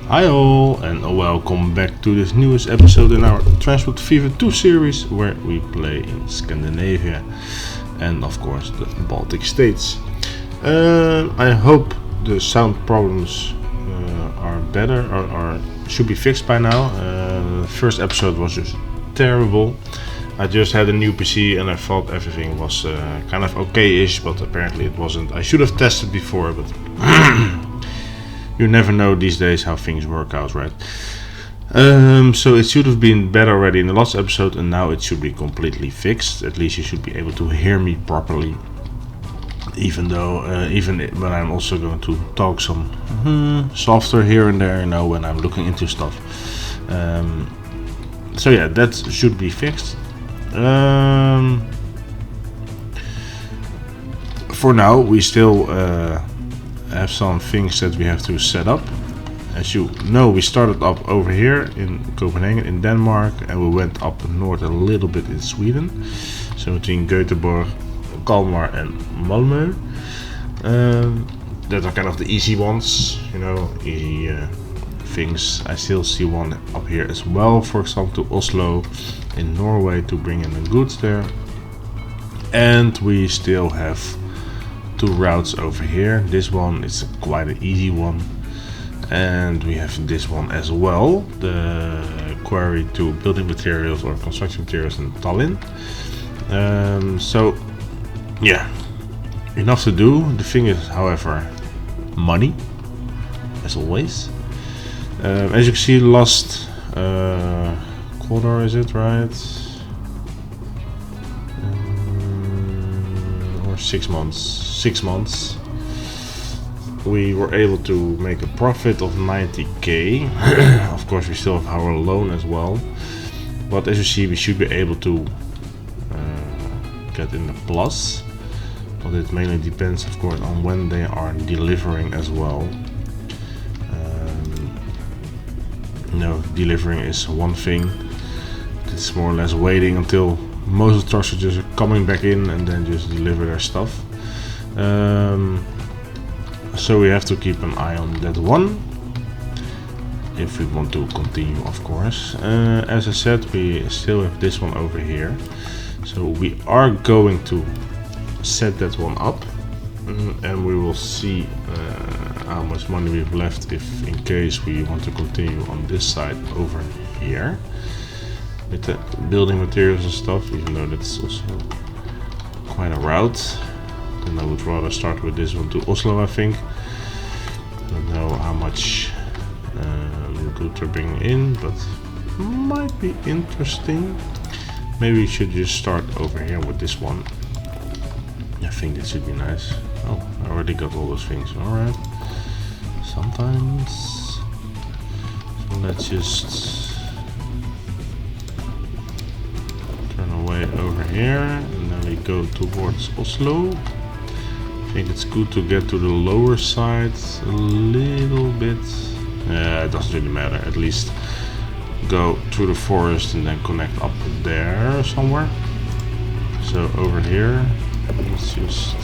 Hi all, and welcome back to this newest episode in our Transport Fever 2 series, where we play in Scandinavia and of course the Baltic States. I hope the sound problems are better or should be fixed by now. The first episode was just terrible. I just had a new PC and I thought everything was kind of okay-ish, but apparently it wasn't. I should have tested before, but you never know these days how things work out, right? So it should have been better already in the last episode, and now it should be completely fixed. At least you should be able to hear me properly, even when I'm also going to talk some softer here and there, when I'm looking into stuff. So yeah, that should be fixed. For now, we still have some things that we have to set up. As you know, we started up over here in Copenhagen in Denmark, and we went up north a little bit in Sweden, so between Göteborg, Kalmar and Malmö. That are kind of the easy ones, easy things. I still see one up here as well, for example to Oslo in Norway, to bring in the goods there. And we still have two routes over here. This one is quite an easy one, and we have this one as well, the quarry to building materials or construction materials in Tallinn. So yeah, enough to do. The thing is, however, money, as always. As you can see, last quarter, is it right? Or 6 months, we were able to make a profit of 90k. Of course, we still have our loan as well, but as you see, we should be able to get in the plus. But it mainly depends, of course, on when they are delivering as well. Delivering is one thing. It's more or less waiting until most of the trucks are just coming back in and then just deliver their stuff. So we have to keep an eye on that one if we want to continue, of course. As I said, we still have this one over here, so we are going to set that one up, and we will see how much money we've left if in case we want to continue on this side over here with the building materials and stuff, even though that's also quite a route. Then I would rather start with this one to Oslo, I think. I don't know how much goods are bringing in, but might be interesting. Maybe we should just start over here with this one. I think that should be nice. Oh, I already got all those things. Alright. Sometimes. So let's just turn away over here, and then we go towards Oslo. I think it's good to get to the lower side a little bit. It doesn't really matter. At least go through the forest and then connect up there somewhere. So over here, let's just,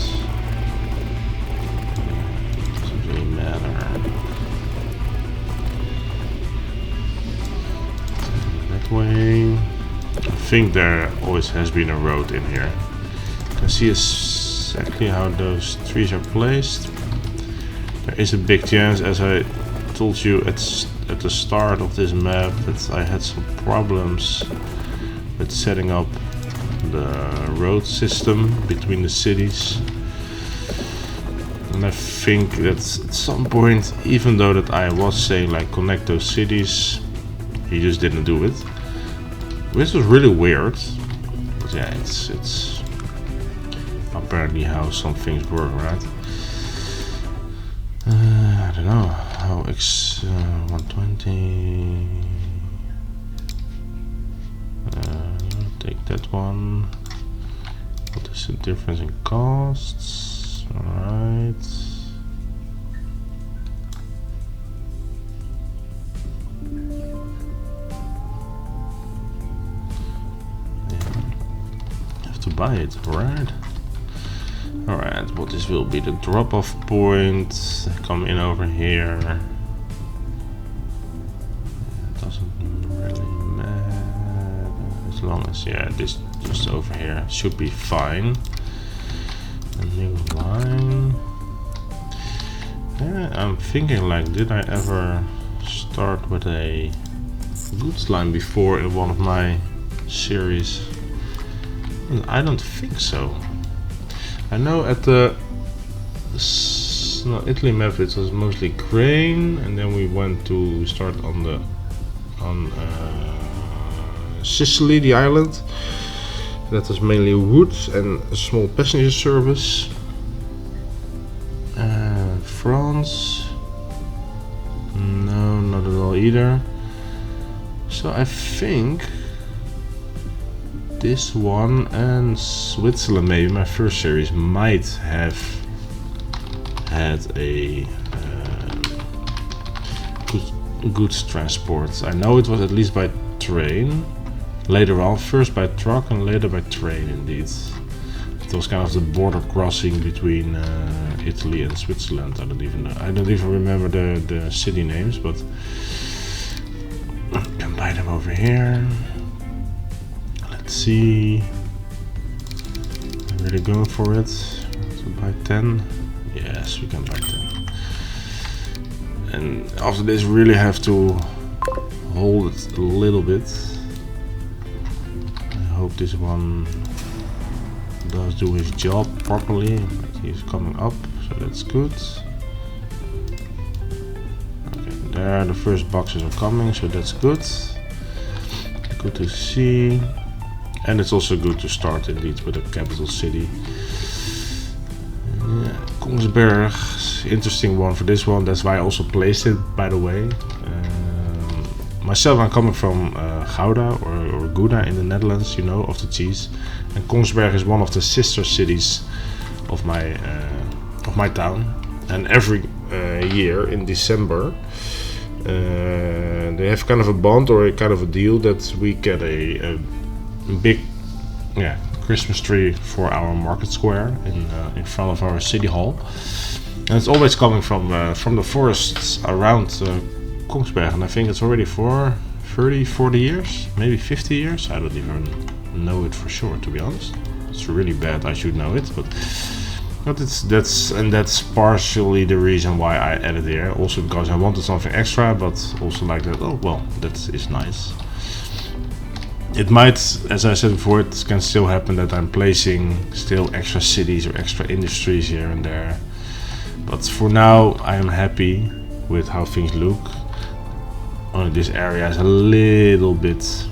doesn't really matter. That way. I think there always has been a road in here. You can see exactly how those trees are placed. There is a big chance, as I told you at the start of this map, that I had some problems with setting up the road system between the cities, and I think that at some point, even though that I was saying like connect those cities, he just didn't do it, which was really weird. But yeah, it's apparently how some things work, right? I don't know how 120. Take that one. What is the difference in costs? Alright. Yeah. Have to buy it, right? Alright, but this will be the drop-off point. Come in over here. long as, yeah, this just over here should be fine. A new line. Yeah, I'm thinking like, did I ever start with a goods line before in one of my series? I don't think so. I know at the Italy map it was mostly grain, and then we went to start on Sicily, the island. That was mainly wood and a small passenger service. France, no, not at all either. So I think this one and Switzerland, maybe my first series, might have had a goods transport. I know it was at least by train. Later on, first by truck and later by train, indeed. It was kind of the border crossing between Italy and Switzerland. I don't even know. I don't even remember the city names, but I can buy them over here. Let's see. I'm really going for it. To buy 10. Yes, we can buy 10. And after this, we really have to hold it a little bit. I hope this one does do his job properly. He's coming up, so that's good. Okay, there the first boxes are coming, so that's good. Good to see. And it's also good to start indeed with a capital city. Kongsberg, interesting one for this one. That's why I also placed it, by the way. Myself, I'm coming from Gouda or Gouda in the Netherlands, you know, of the cheese. And Kongsberg is one of the sister cities of my town. And every year in December, they have kind of a bond or a kind of a deal that we get a big, Christmas tree for our market square in front of our city hall. And it's always coming from the forests around Kongsberg, and I think it's already for 30, 40 years, maybe 50 years. I don't even know it for sure, to be honest. It's really bad, I should know it, but that's partially the reason why I added here. Also because I wanted something extra, but also like that. Oh well, that is nice. It might, as I said before, it can still happen that I'm placing still extra cities or extra industries here and there. But for now, I am happy with how things look. Only this area is a little bit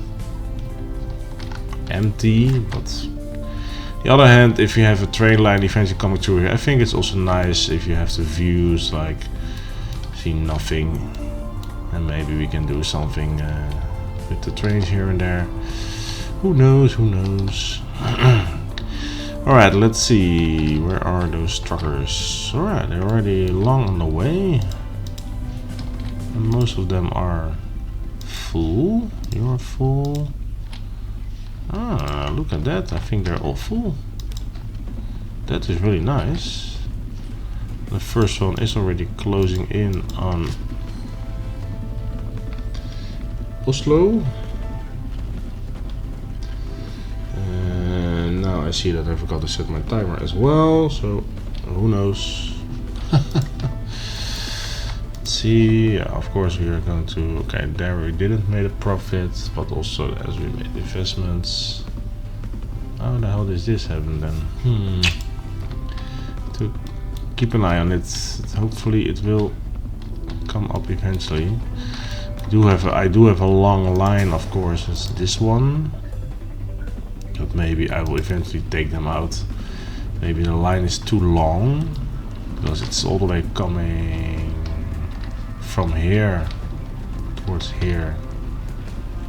empty, but on the other hand, if you have a train line eventually coming through here, I think it's also nice if you have the views, like see nothing, and maybe we can do something with the trains here and there. Who knows, who knows. Alright, let's see, where are those truckers? Alright, they're already long on the way. And most of them are full. You are full. Ah, look at that, I think they're all full. That is really nice. The first one is already closing in on Oslo. And now I see that I forgot to set my timer as well, so who knows. Let's see, yeah, of course we are going to, okay, there we didn't make a profit, but also as we made investments. How the hell does this happen then? To keep an eye on it, hopefully it will come up eventually. I do have a long line, of course, it's this one, but maybe I will eventually take them out. Maybe the line is too long because it's all the way coming from here towards here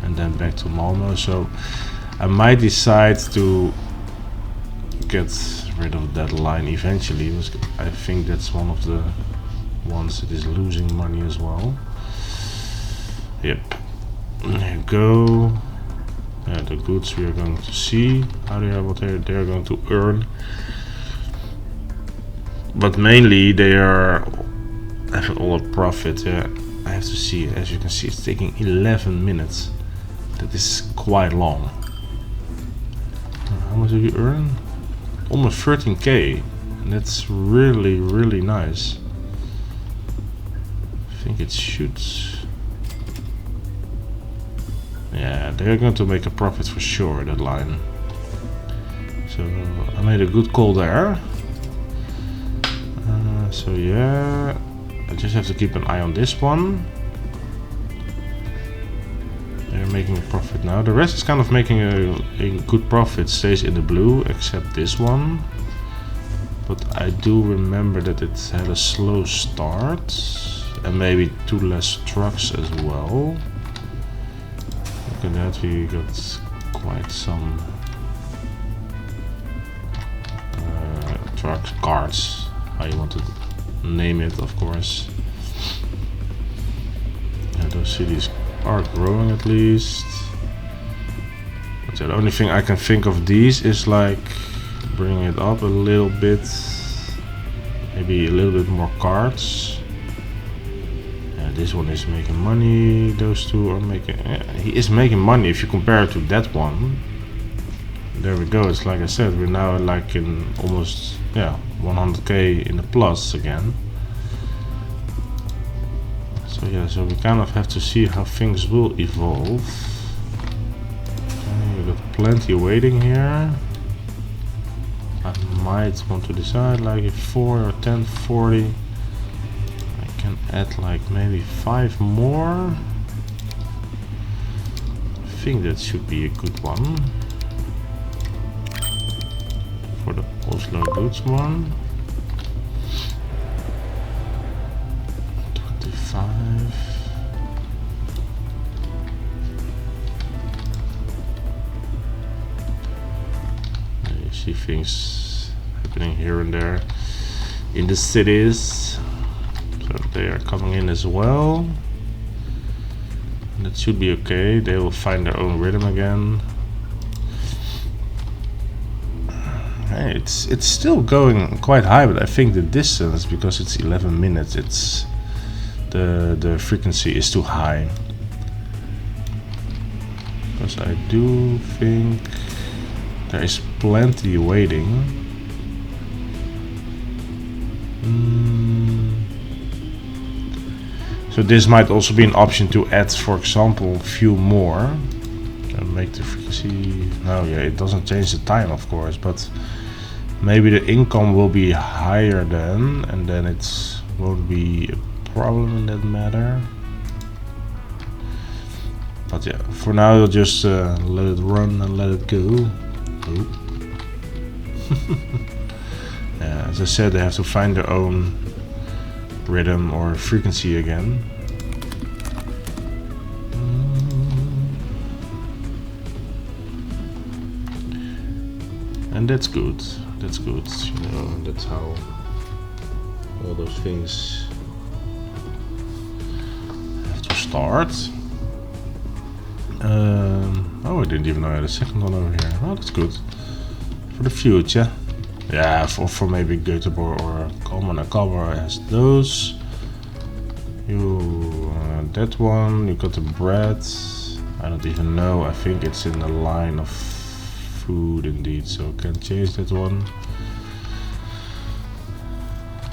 and then back to Malmo, so I might decide to get rid of that line eventually, because I think that's one of the ones that is losing money as well. Yep, there you go. Yeah, the goods we are going to see how they are, what they're going to earn, but mainly they are having all a profit. Yeah, I have to see. As you can see, it's taking 11 minutes. That is quite long. how much do you earn? Almost 13k. That's really, really nice. I think it should. Yeah, they're going to make a profit for sure, that line. So I made a good call there. So yeah, I just have to keep an eye on this one. They're making a profit now. The rest is kind of making a good profit, stays in the blue, except this one. But I do remember that it had a slow start and maybe 2 less trucks as well. Look at that, we got quite some trucks, carts, how you want to name it, of course. And those cities are growing at least. But the only thing I can think of these is like bring it up a little bit, maybe a little bit more cards. This one is making money, those two are making, he is making money if you compare it to that one. There we go, it's like I said, we're now like in almost 100k in the plus again. So yeah, so we kind of have to see how things will evolve. Okay, we got plenty waiting here. I might want to decide like if 4 or 10, 40. I can add like maybe 5 more. I think that should be a good one. For the Oslo goods one. 25. You see things happening here and there in the cities. So they are coming in as well. That should be okay. They will find their own rhythm again. Hey, it's still going quite high, but I think the distance, because it's 11 minutes, it's the frequency is too high. Because I do think there is plenty waiting. So this might also be an option to add, for example, a few more and make the frequency. No, yeah, it doesn't change the time, of course, but maybe the income will be higher then, and then it won't be a problem in that matter. But yeah, for now you'll just let it run and let it go. Yeah, as I said, they have to find their own rhythm or frequency again. And that's good. That's good. You know, that's how all those things have to start. Oh, I didn't even know I had a second one over here. Oh, that's good. For the future. Yeah, for maybe Göteborg or Kalmar has those. You that one, you got the bread. I don't even know. I think it's in the line of food indeed, so I can change that one.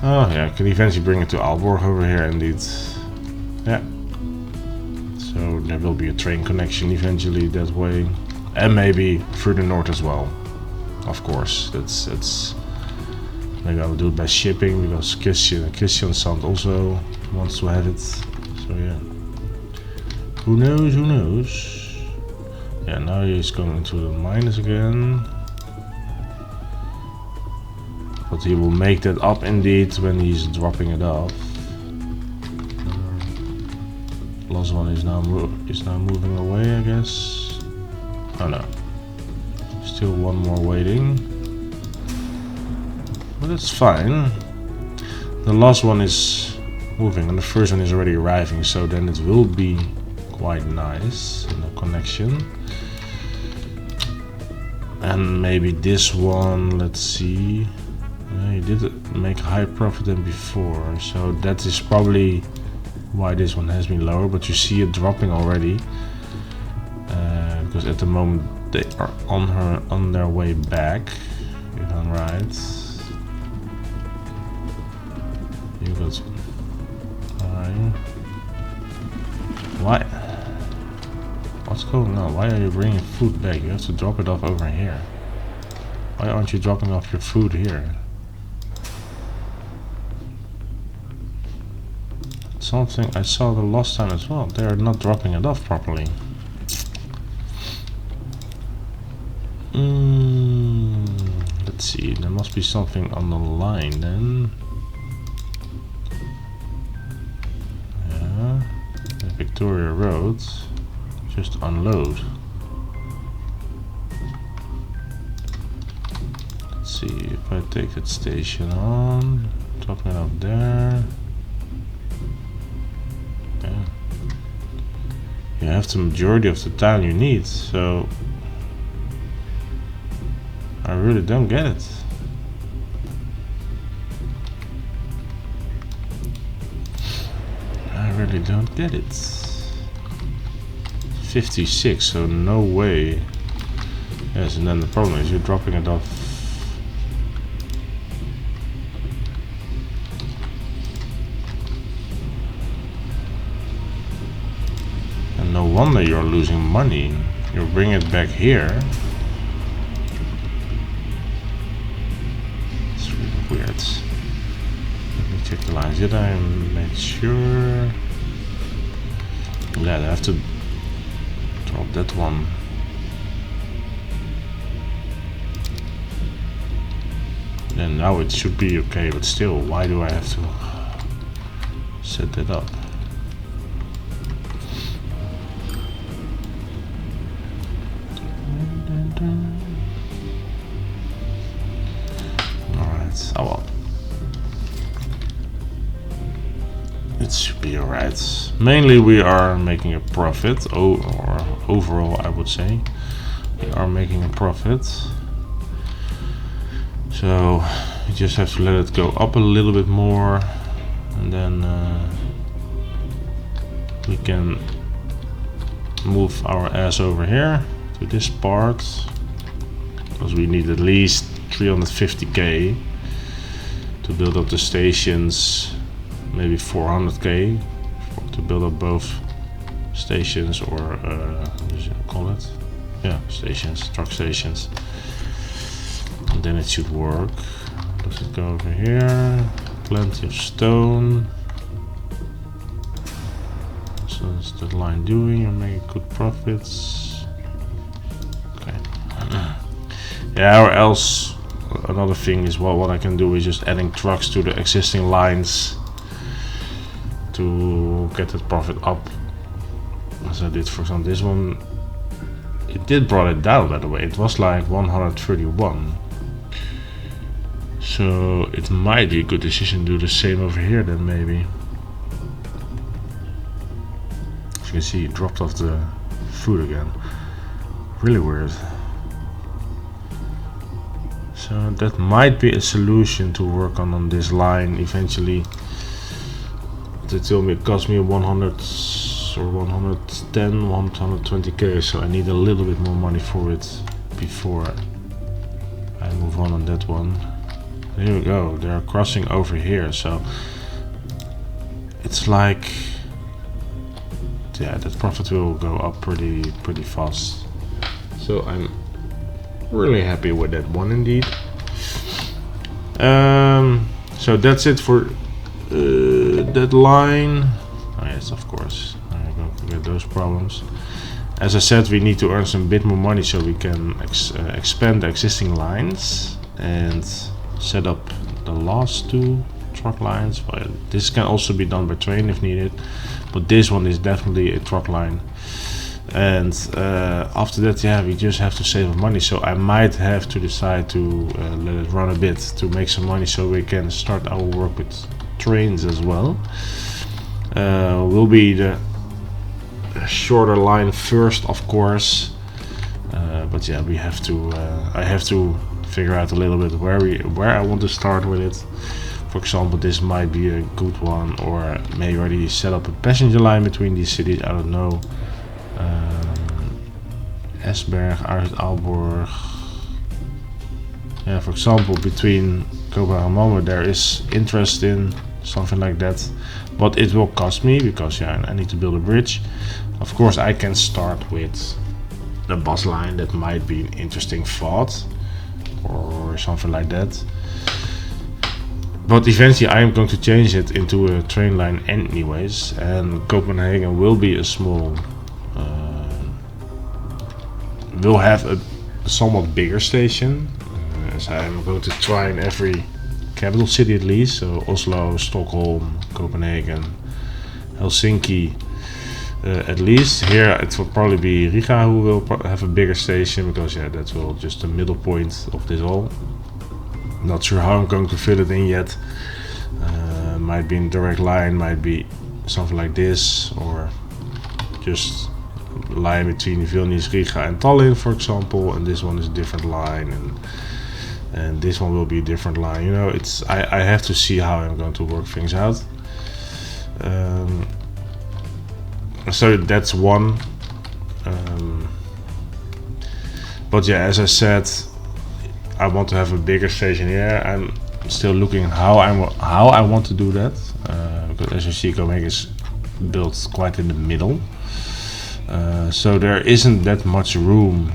Oh yeah, I can eventually bring it to Aalborg over here indeed. Yeah. So there will be a train connection eventually that way, and maybe further north as well. Of course, that's maybe I'll do it by shipping because Christian Sand also wants to have it. So yeah, who knows? Who knows? Yeah, now he's going into the minus again, but he will make that up indeed when he's dropping it off. Last one is now moving away, I guess. Oh no. Still one more waiting, but it's fine. The last one is moving and the first one is already arriving, so then it will be quite nice in the connection. And maybe this one, let's see. He did make a higher profit than before, so that is probably why this one has been lower, but you see it dropping already. Because at the moment are on their way back, if I'm right. You got why? What's going on? Why are you bringing food back? You have to drop it off over here. Why aren't you dropping off your food here? Something I saw the last time as well. They are not dropping it off properly. Let's see. There must be something on the line then. Yeah. The Victoria Road. Just unload. Let's see if I take that station on. Dropping it up there. Yeah. You have the majority of the time you need, so I really don't get it. I really don't get it. 56, so no way. Yes, and then the problem is you're dropping it off. And no wonder you're losing money. You bring it back here. It's really weird. Let me check the lines. Did I make sure? Yeah, I have to drop that one. Then now it should be okay, but still, why do I have to set that up? Alright, oh well. It should be alright. Mainly we are making a profit, or overall I would say. We are making a profit. So you just have to let it go up a little bit more, and then we can move our ass over here to this part, because we need at least 350k to build up the stations, maybe 400k to build up both stations, or what do you call it? Yeah, stations, truck stations. And then it should work. Does it go over here? Plenty of stone. So what's that line doing? You're making good profits. Okay. Yeah, or else another thing is, well, what I can do is just adding trucks to the existing lines to get that profit up, as I did for example this one. It did brought it down, by the way. It was like 131. So it might be a good decision to do the same over here then, maybe. As you can see, it dropped off the food again. Really weird. So that might be a solution to work on this line eventually. They told me it cost me 100 or 110, 120k, so I need a little bit more money for it before I move on that one. Here we go, they're crossing over here, so it's like, yeah, that profit will go up pretty fast. So I'm really happy with that one indeed. So that's it for that line. Oh yes, of course, I'm going to forget those problems. As I said, we need to earn some bit more money so we can expand the existing lines and set up the last two truck lines. Well, this can also be done by train if needed, but this one is definitely a truck line. And after that, yeah, we just have to save money. So I might have to decide to let it run a bit to make some money so we can start our work with trains as well. Will be the shorter line first, of course, but yeah, we have to I have to figure out a little bit where I want to start with it. For example, this might be a good one, or maybe already set up a passenger line between these cities, I don't know. Esbjerg, Aarhus, Aalborg. Yeah, for example, between Copenhagen and Malmö there is interest in something like that, but it will cost me because yeah, I need to build a bridge. Of course, I can start with the bus line. That might be an interesting thought, or something like that. But eventually I am going to change it into a train line anyways, and Copenhagen will be a small, will have a somewhat bigger station, as I'm going to try in every capital city at least, so Oslo, Stockholm, Copenhagen, Helsinki, at least. Here it will probably be Riga who will have a bigger station, because yeah, that's well just the middle point of this all. Not sure how I'm going to fill it in yet. Might be in direct line, might be something like this, or just line between Vilnius, Riga and Tallinn, for example, and this one is a different line, and this one will be a different line. You know, it's I have to see how I'm going to work things out. So that's one. But yeah, as I said, I want to have a bigger station here. I'm still looking how I want to do that, because as you see, Copenhagen is built quite in the middle, so there isn't that much room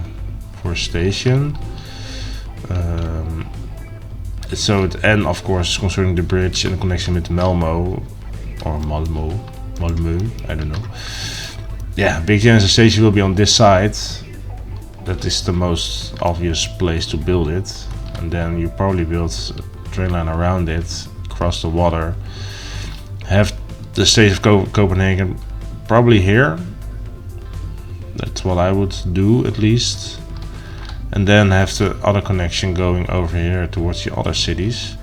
for a station. And of course, concerning the bridge and the connection with Malmö or Malmö, I don't know. Yeah, big Genesis station will be on this side. That is the most obvious place to build it, and then you probably build a train line around it, cross the water, have the state of Copenhagen probably here. That's what I would do at least, and then have the other connection going over here towards the other cities,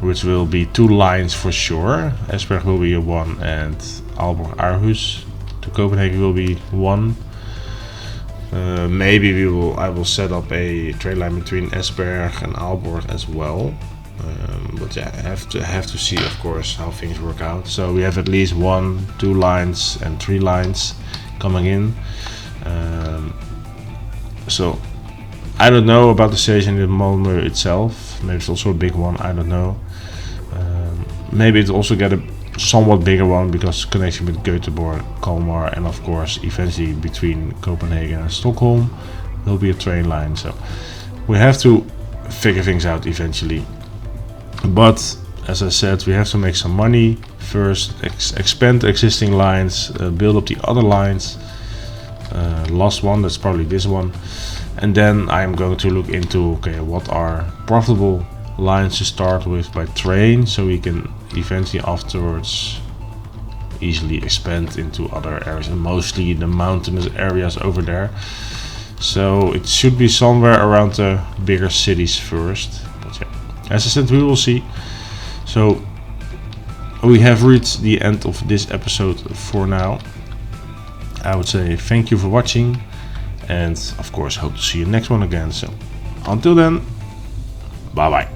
which will be 2 lines for sure. Esbjerg will be a 1, and Aalborg, Aarhus to Copenhagen will be 1. Maybe I will set up a train line between Esbjerg and Aalborg as well. But yeah, I have to see, of course, how things work out. So we have at least 1, 2 lines and 3 lines coming in. So I don't know about the station in Malmö itself. Maybe it's also a big one, I don't know. Maybe it also get a somewhat bigger one, because connection with Göteborg, Kalmar, and of course eventually between Copenhagen and Stockholm will be a train line. So we have to figure things out eventually. But as I said, we have to make some money first, expand existing lines, build up the other lines. Last one, that's probably this one, and then I'm going to look into what are profitable lines to start with by train, so we can eventually afterwards easily expand into other areas, and mostly the mountainous areas over there. So it should be somewhere around the bigger cities first, but yeah, as I said, we will see. So we have reached the end of this episode for now. I would say thank you for watching, and of course hope to see you next one again. So until then, bye bye.